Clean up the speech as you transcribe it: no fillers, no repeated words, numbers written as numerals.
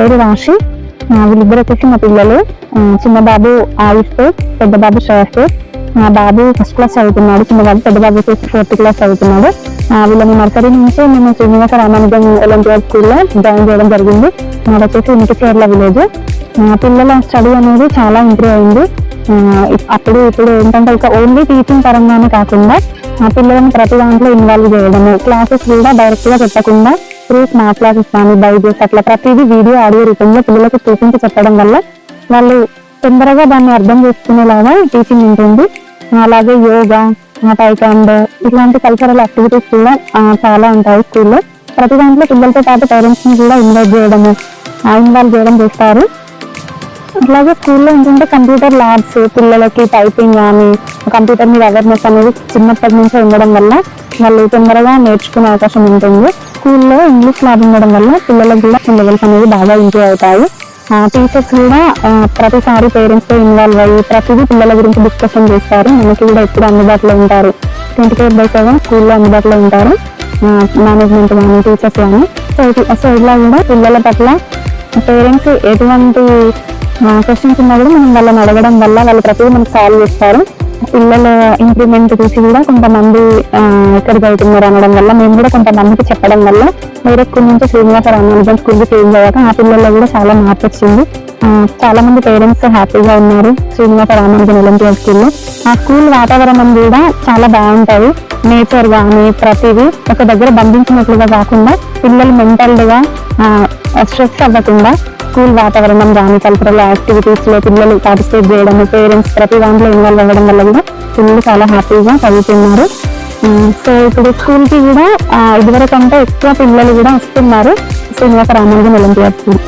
పేరు రాశి. వీళ్ళిద్దరు వచ్చేసి మా పిల్లలు. చిన్న బాబు ఆయుష్, పెద్ద బాబు శ్రేయస్. మా బాబు ఫస్ట్ క్లాస్ చదువుతున్నాడు, చిన్న బాబు. పెద్ద బాబు వచ్చేసి 4th క్లాస్ చదువుతున్నాడు. వీళ్ళని నర్సరీ నుంచి మేము శ్రీనివాస రామానుజం ఒలింపియాడ్ స్కూల్లో జాయిన్ చేయడం జరిగింది. మాది వచ్చేసి ఇంటిచేర్ల విలేజ్. పిల్లల స్టడీ అనేది చాలా ఇంప్రూవ్ అయింది. అప్పుడు ఇప్పుడు ఏంటంటే ఇక ఓన్లీ టీచింగ్ పరంగానే కాకుండా పిల్లలను ప్రతి దాంట్లో ఇన్వాల్వ్ చేయడము, క్లాసెస్ కూడా డైరెక్ట్ గా చెప్పకుండా త్రూ స్మార్ట్ క్లాసెస్ కానీ బైజెస్ అట్లా ప్రతిదీ వీడియో ఆడియో రూపంలో పిల్లలకు చూపించి చెప్పడం వల్ల వాళ్ళు తొందరగా దాన్ని అర్థం చేసుకునేలాగా టీచింగ్ ఉంటుంది. అలాగే యోగా, టైకాండో ఇట్లాంటి కల్చరల్ యాక్టివిటీస్ కూడా చాలా ఉంటాయి స్కూల్లో. ప్రతి దాంట్లో పిల్లలతో పాటు పేరెంట్స్ ని కూడా ఇన్వాల్వ్ చేయడం చేస్తారు. అట్లాగే స్కూల్లో ఏంటంటే కంప్యూటర్ ల్యాబ్స్, పిల్లలకి టైపింగ్ కానీ కంప్యూటర్ మీద అవేర్నెస్ అనేది చిన్నప్పటి నుంచే ఉండడం వల్ల వాళ్ళు తొందరగా నేర్చుకునే అవకాశం ఉంటుంది. స్కూల్లో ఇంగ్లీష్ ల్యాబ్ ఉండడం వల్ల పిల్లలకు కూడా లెవెల్స్ అనేది బాగా ఇంప్రూవ్ అవుతాయి. టీచర్స్ కూడా ప్రతిసారి పేరెంట్స్ తో ఇన్వాల్వ్ అయ్యి ప్రతిదీ పిల్లల గురించి డిస్కషన్ చేస్తారు. మనకి కూడా ఎప్పుడు అందుబాటులో ఉంటారు. 24/7 స్కూల్లో అందుబాటులో ఉంటారు, మేనేజ్మెంట్ కానీ టీచర్స్ కానీ. సో ఇలా కూడా పిల్లల పట్ల పేరెంట్స్ ఎటువంటి క్వశ్చన్స్ ఉన్నా కూడా మనం వాళ్ళని అడగడం వల్ల వాళ్ళు ప్రతిదీ మనకు సాల్వ్ చేస్తారు. పిల్లల ఇంప్రూవ్మెంట్ చూసి కూడా కొంతమంది ఎక్కడికి వెళ్తున్నారు అనడం వల్ల మేము కూడా కొంతమందికి చెప్పడం వల్ల వేరే స్కూల్ నుంచి శ్రీనివాస రామానుజం స్కూల్కి చేంజ్ అయ్యాక ఆ పిల్లల్లో కూడా చాలా మార్పు వచ్చింది. చాలా మంది పేరెంట్స్ హ్యాపీగా ఉన్నారు శ్రీనివాస రామానుజం ఒలింపియాడ్ స్కూల్లో. ఆ స్కూల్ వాతావరణం కూడా చాలా బాగుంటుంది. నేచర్ కానీ ప్రతిదీ ఒక దగ్గర బంధించినట్లుగా కాకుండా పిల్లలు మెంటల్గా స్ట్రెస్ అవ్వకుండా స్కూల్ వాతావరణం కానీ కల్చరల్ యాక్టివిటీస్ లో పిల్లలు పార్టిసిపేట్ చేయడం, పేరెంట్స్ ప్రతి దాంట్లో ఇన్వాల్వ్ అవ్వడం వల్ల కూడా పిల్లలు చాలా హ్యాపీగా చదువుతున్నారు. సో ఇప్పుడు స్కూల్ కి కూడా ఇదివరకంటే ఎక్కువ పిల్లలు కూడా వస్తున్నారు శ్రీనివాస రామానుజం ఒలింపియాడ్ స్కూల్.